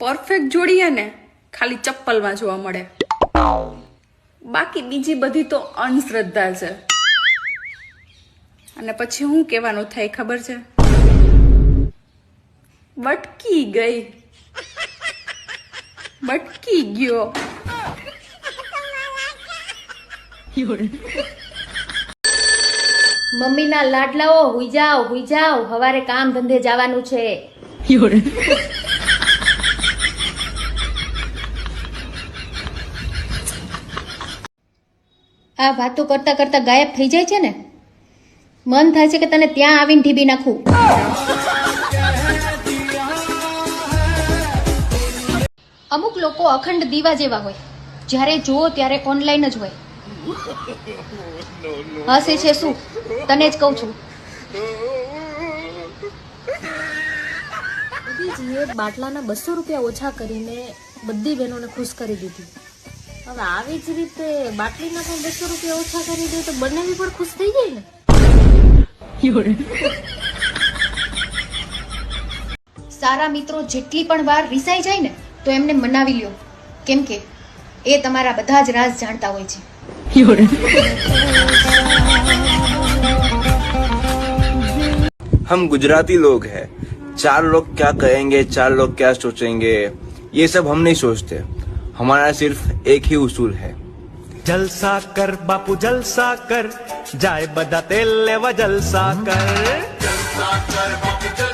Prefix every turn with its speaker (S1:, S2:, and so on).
S1: Perfect જોડી હે ને ખાલી ચપ્પલમાં જોવા મળે, બાકી બીજી બધી તો અંધશ્રદ્ધા છે. અને પછી હું કહેવાનું થાય ખબર છે? બટકી ગઈ, બટકી ગયો.
S2: મમ્મીના લાડલાઓ હુઈ જાઓ, હવારે કામ ધંધે જવાનું છે. આ વાતો કરતા કરતા ગાયબ થઈ જાય છે ને, મન થાય છે કે તને ત્યાં આવીને ઢીબી નાખું. અમુક લોકો અખંડ દીવા જેવા હોય, જ્યારે જુઓ ત્યારે ઓનલાઈન જ હોય. હસે છે શું, તને જ કહું છું.
S3: મોદીજીએ બાટલાના 200 રૂપિયા ઓછા કરીને બધી બહેનોને ખુશ કરી દીધી. હવે આવી જ રીતે બાટલીના પણ 200 રૂપિયા ઓછા કરી દે તો બંનેની પણ ખુશ થઈ જાય ને.
S2: સારા મિત્રો જેટલી પણ વાર રિસાઈ જાય ને તો એમને મનાવી લ્યો, કેમ કે એ તમારા બધા જ રાઝ જાણતા હોય છે.
S4: हम गुजराती लोग हैं, 4 लोग क्या कहेंगे, 4 लोग क्या सोचेंगे, ये सब हम नहीं सोचते. हमारा सिर्फ एक ही उसूल है,
S5: जलसा कर बापू जलसा कर, जाए बदा तेल लेवा जलसा कर, जलसा कर बापू जलसा